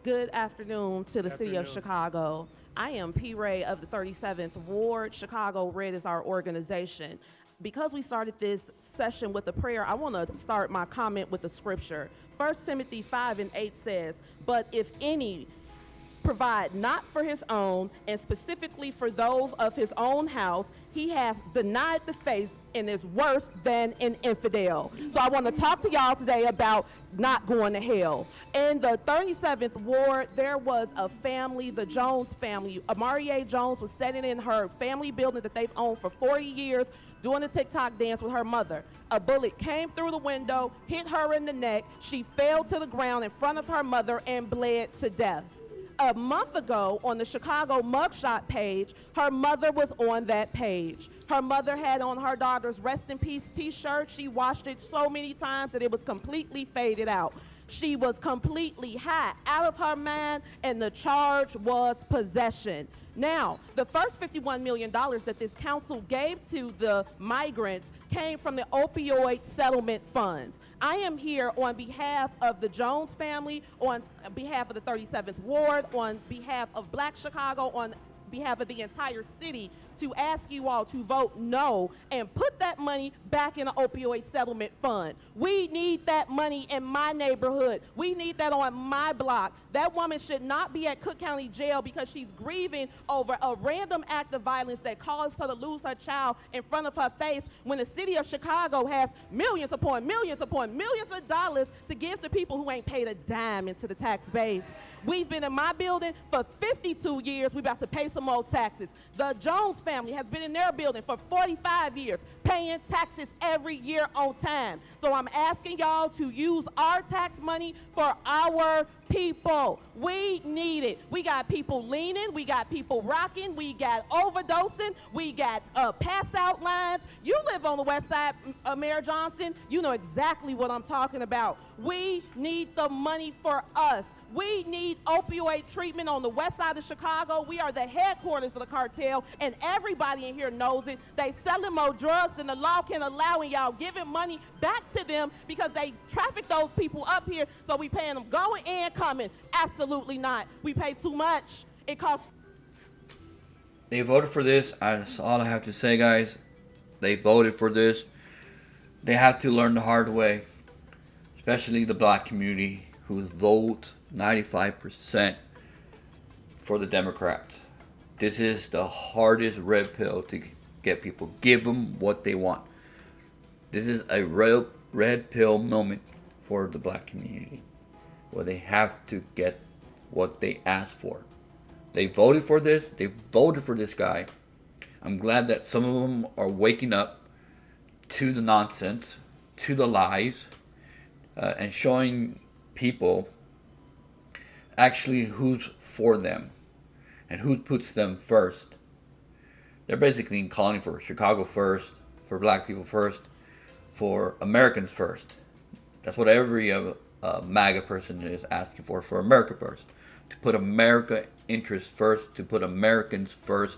Good afternoon to the city of Afternoon. Chicago. I am P. Ray of the 37th Ward. Chicago Red is our organization. Because we started this session with a prayer, I want to start my comment with a scripture. 1 Timothy 5:8 says, "But if any provide not for his own, and specifically for those of his own house, he hath denied the faith and is worse than an infidel." So I want to talk to y'all today about not going to hell. In the 37th Ward, there was a family, the Jones family. Amarie Jones was standing in her family building that they've owned for 40 years doing a TikTok dance with her mother. A bullet came through the window, hit her in the neck. She fell to the ground in front of her mother and bled to death. A month ago on the Chicago mugshot page, her mother was on that page. Her mother had on her daughter's Rest in Peace t-shirt. She washed it so many times that it was completely faded out. She was completely high, out of her mind, and the charge was possession. Now, the first $51 million that this council gave to the migrants came from the opioid settlement funds. I am here on behalf of the Jones family, on behalf of the 37th Ward, on behalf of Black Chicago, on behalf of the entire city to ask you all to vote no and put that money back in the opioid settlement fund. We need that money in my neighborhood. We need that on my block. That woman should not be at Cook County Jail because she's grieving over a random act of violence that caused her to lose her child in front of her face when the city of Chicago has millions upon millions upon millions of dollars to give to people who ain't paid a dime into the tax base. We've been in my building for 52 years. We're about to pay some more taxes. The Jones family has been in their building for 45 years, paying taxes every year on time. So I'm asking y'all to use our tax money for our people. We need it. We got people leaning. We got people rocking. We got overdosing. We got pass out lines. You live on the west side, Mayor Johnson. You know exactly what I'm talking about. We need the money for us. We need opioid treatment on the west side of Chicago. We are the headquarters of the cartel, and everybody in here knows it. They selling more drugs than the law can allow, and y'all giving money back to them because they traffic those people up here, so we paying them going and coming. Absolutely not. We pay too much. It costs. They voted for this. That's all I have to say, guys. They voted for this. They have to learn the hard way, especially the black community whose vote 95% for the Democrats. This is the hardest red pill to get people. Give them what they want. This is a red pill moment for the black community where they have to get what they asked for. They voted for this. They voted for this guy. I'm glad that some of them are waking up to the nonsense, to the lies, and showing people actually who's for them and who puts them first. They're basically calling for Chicago first, for black people first, for Americans first. That's what every MAGA person is asking for America first. To put America interests first, to put Americans first,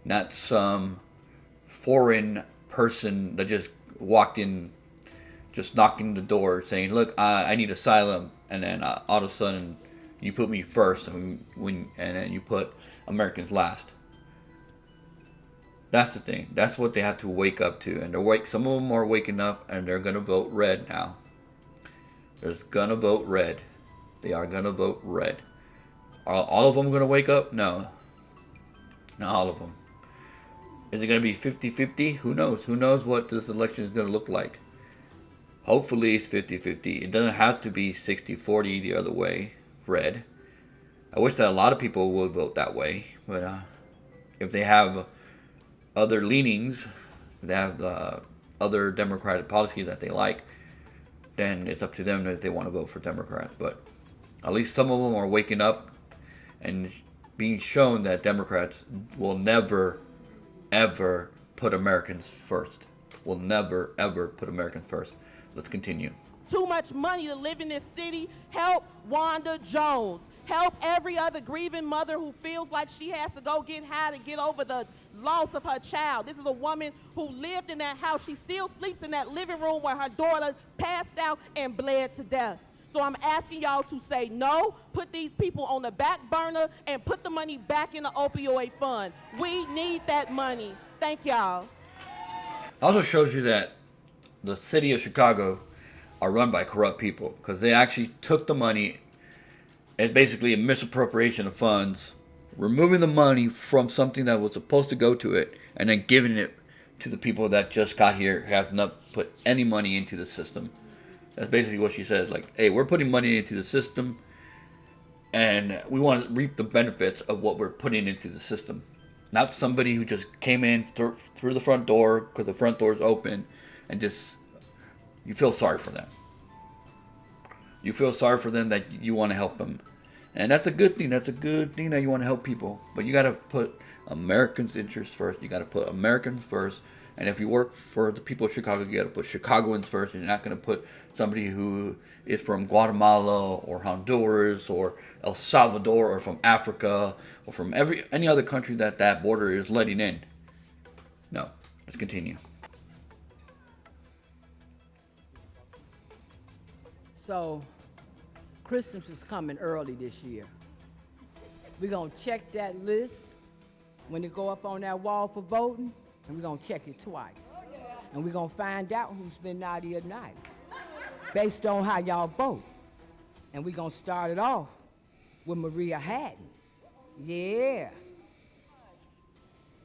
not some foreign person that just walked in, just knocking the door saying, look, I need asylum, and then all of a sudden you put me first, and then you put Americans last. That's the thing. That's what they have to wake up to, and some of them are waking up, and they're gonna vote red now. They're gonna vote red. They are gonna vote red. Are all of them gonna wake up? No. Not all of them. Is it gonna be 50-50? Who knows? Who knows what this election is gonna look like? Hopefully it's 50-50. It doesn't have to be 60-40 the other way, red. I wish that a lot of people would vote that way, but if they have other leanings, if they have other Democratic policies that they like, then it's up to them if they want to vote for Democrats. But at least some of them are waking up and being shown that Democrats will never, ever put Americans first. Will never, ever put Americans first. Let's continue. Too much money to live in this city. Help Wanda Jones. Help every other grieving mother who feels like she has to go get high to get over the loss of her child. This is a woman who lived in that house. She still sleeps in that living room where her daughter passed out and bled to death. So I'm asking y'all to say no, put these people on the back burner, and put the money back in the opioid fund. We need that money. Thank y'all. Also shows you that the city of Chicago are run by corrupt people because they actually took the money. It's basically a misappropriation of funds, removing the money from something that was supposed to go to it, and then giving it to the people that just got here, have not put any money into the system. That's basically what she says. Like, hey, we're putting money into the system, and we want to reap the benefits of what we're putting into the system. Not somebody who just came in through the front door because the front door is open, and just you feel sorry for them. You feel sorry for them that you want to help them. And that's a good thing. That's a good thing that you want to help people. But you got to put Americans' interests first. You got to put Americans first. And if you work for the people of Chicago, you got to put Chicagoans first. And you're not going to put somebody who is from Guatemala or Honduras or El Salvador or from Africa or from any other country that border is letting in. No. Let's continue. So, Christmas is coming early this year. We're going to check that list when it go up on that wall for voting, and we're going to check it twice. And we're going to find out who's been naughty or nice based on how y'all vote. And we're going to start it off with Maria Hatton. Yeah.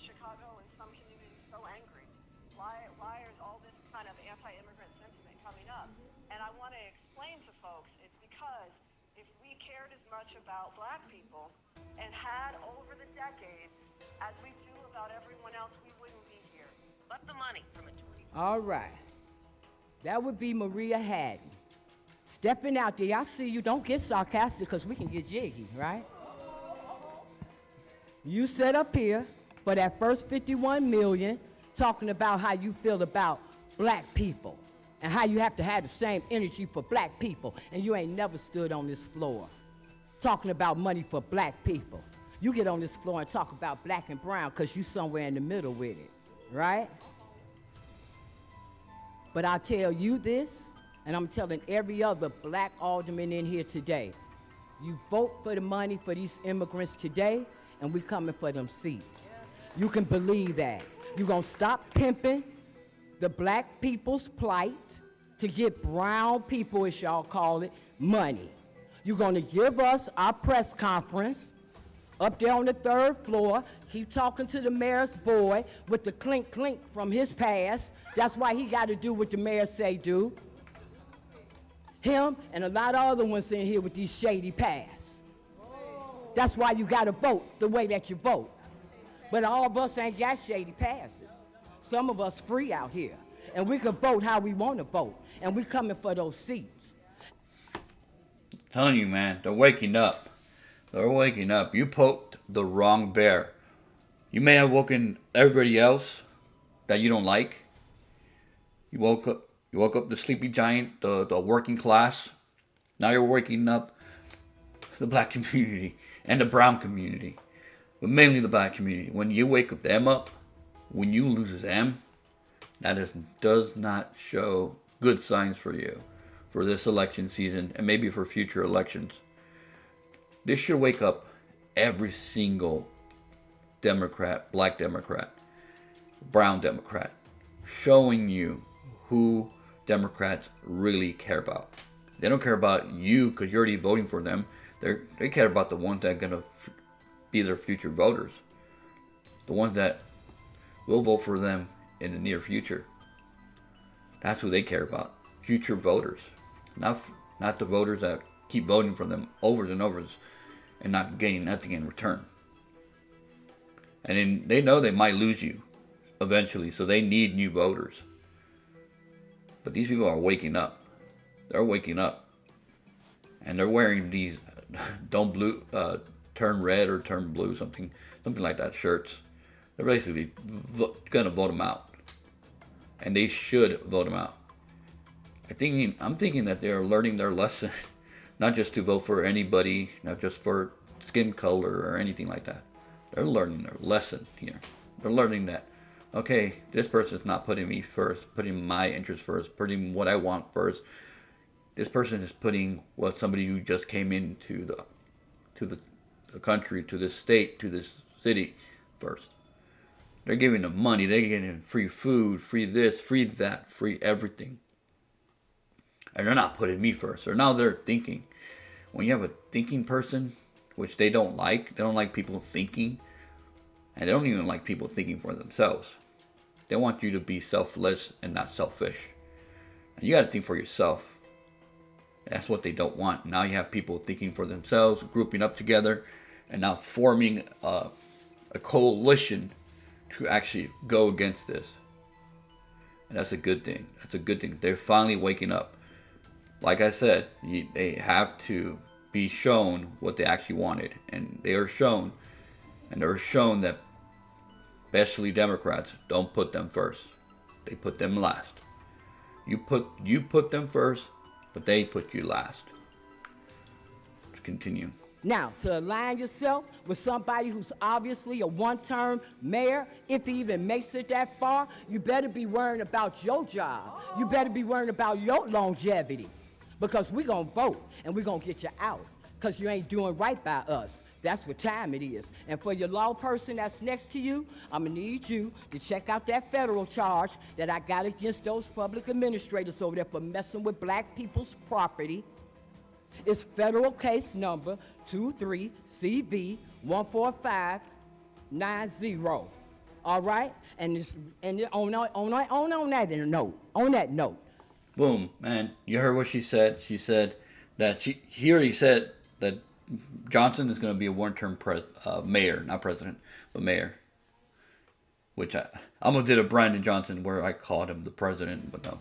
Chicago and some communities so angry. Why is all this kind of anti-immigrant sentiment coming up? And I want to explain to folks, it's because if we cared as much about black people and had over the decades as we do about everyone else, we wouldn't be here. But the money from it. All right. That would be Maria Hatton. Stepping out there, I see you. Don't get sarcastic because we can get jiggy, right? You set up here for that first 51 million talking about how you feel about black people and how you have to have the same energy for black people, and you ain't never stood on this floor talking about money for black people. You get on this floor and talk about black and brown because you somewhere in the middle with it, right? But I'll tell you this, and I'm telling every other black alderman in here today, you vote for the money for these immigrants today, and we coming for them seats. You can believe that. You're gonna stop pimping the black people's plight to get brown people, as y'all call it, money. You're gonna give us our press conference up there on the 3rd floor, keep talking to the mayor's boy with the clink clink from his past. That's why he got to do what the mayor say do. Him and a lot of other ones in here with these shady pasts. That's why you got to vote the way that you vote. But all of us ain't got shady passes. Some of us free out here. And we can vote how we want to vote. And we coming for those seats. I'm telling you, man, they're waking up. They're waking up. You poked the wrong bear. You may have woken everybody else that you don't like. You woke up the sleepy giant, the working class. Now you're waking up the black community and the brown community. But mainly the black community. When you wake them up, when you lose them, that does not show good signs for you for this election season and maybe for future elections. This should wake up every single Democrat, black Democrat, brown Democrat, showing you who Democrats really care about. They don't care about you because you're already voting for them. They care about the ones that are going to be their future voters. The ones that will vote for them in the near future. That's who they care about. Future voters. Not the voters that keep voting for them over and over and not getting nothing in return. And then they know they might lose you eventually, so they need new voters. But these people are waking up. They're waking up. And they're wearing these turn red or turn blue, something like that shirts. They're basically going to vote them out. And they should vote them out. I'm thinking that they're learning their lesson. Not just to vote for anybody, not just for skin color or anything like that. They're learning their lesson here. They're learning that, okay, this person's not putting me first, putting my interests first, putting what I want first. This person is putting what somebody who just came into the country, to this state, to this city first. They're giving them money. They're getting free food, free this, free that, free everything. And they're not putting me first. Or now they're thinking. When you have a thinking person, which they don't like people thinking. And they don't even like people thinking for themselves. They want you to be selfless and not selfish. And you got to think for yourself. That's what they don't want. Now you have people thinking for themselves, grouping up together, and now forming a coalition to actually go against this. And that's a good thing. That's a good thing. They're finally waking up. Like I said, they have to be shown what they actually wanted. And they are shown. And they're shown that especially Democrats don't put them first. They put them last. You put them first, but they put you last. Let's continue. Now, to align yourself with somebody who's obviously a one-term mayor, if he even makes it that far, you better be worrying about your job. You better be worrying about your longevity. Because we're going to vote, and we're going to get you out. Because you ain't doing right by us. That's what time it is. And for your law person that's next to you, I'm going to need you to check out that federal charge that I got against those public administrators over there for messing with black people's property. It's federal case number 23CV14590. All right? And on that note. Boom, man. You heard what she said. She said that he already said that Johnson is going to be a one-term mayor, not president, but mayor. Which I almost did a Brandon Johnson where I called him the president, but no.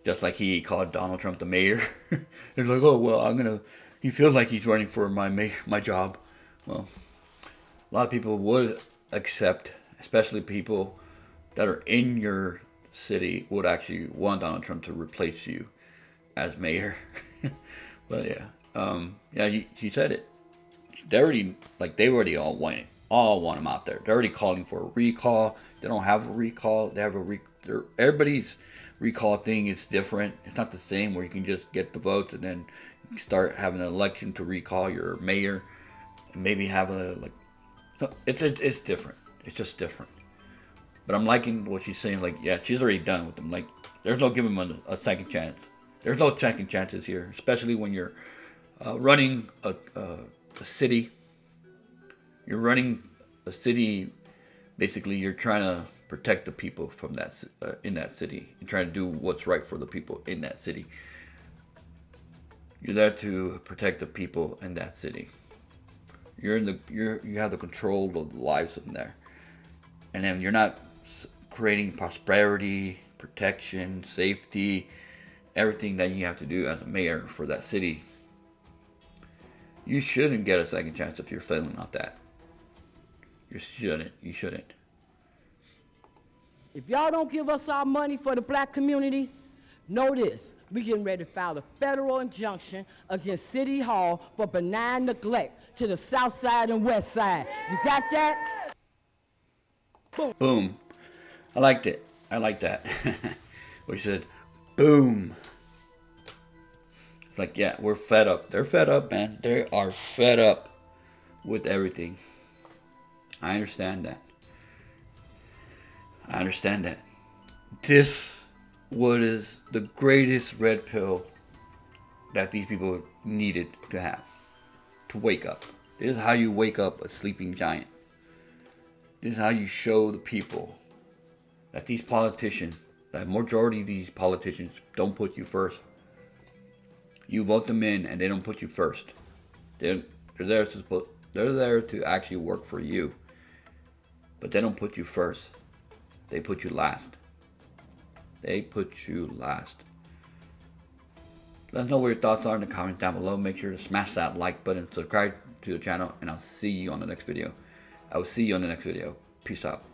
Just like he called Donald Trump the mayor. He's like, oh, well, he feels like he's running for my job. Well, a lot of people would accept, especially people that are in your city, would actually want Donald Trump to replace you as mayor. But yeah. She said it. They already all want him out there. They're already calling for a recall. They don't have a recall. They have everybody's recall thing is different. It's not the same where you can just get the votes and then start having an election to recall your mayor and maybe have it's different. It's just different. But I'm liking what she's saying. Like, yeah, she's already done with them. Like, there's no giving them a second chance. There's no second chances here, especially when you're running a city. You're running a city. Basically, you're trying to protect the people from that in that city and trying to do what's right for the people in that city. You're there to protect the people in that city. You have the control of the lives of them there, and then you're not creating prosperity, protection, safety, everything that you have to do as a mayor for that city. You shouldn't get a second chance if you're failing at that. You shouldn't. If y'all don't give us our money for the black community, know this. We getting ready to file a federal injunction against City Hall for benign neglect to the south side and west side. You got that? Boom. I liked it. I like that. We said, boom. It's like, yeah, we're fed up. They're fed up, man. They are fed up with everything. I understand that. This was the greatest red pill that these people needed to have. To wake up. This is how you wake up a sleeping giant. This is how you show the people that these politicians, that majority of these politicians don't put you first. You vote them in and they don't put you first. They're there to actually work for you. But they don't put you first. They put you last. Let us know what your thoughts are in the comments down below. Make sure to smash that like button, subscribe to the channel, and I'll see you on the next video. Peace out.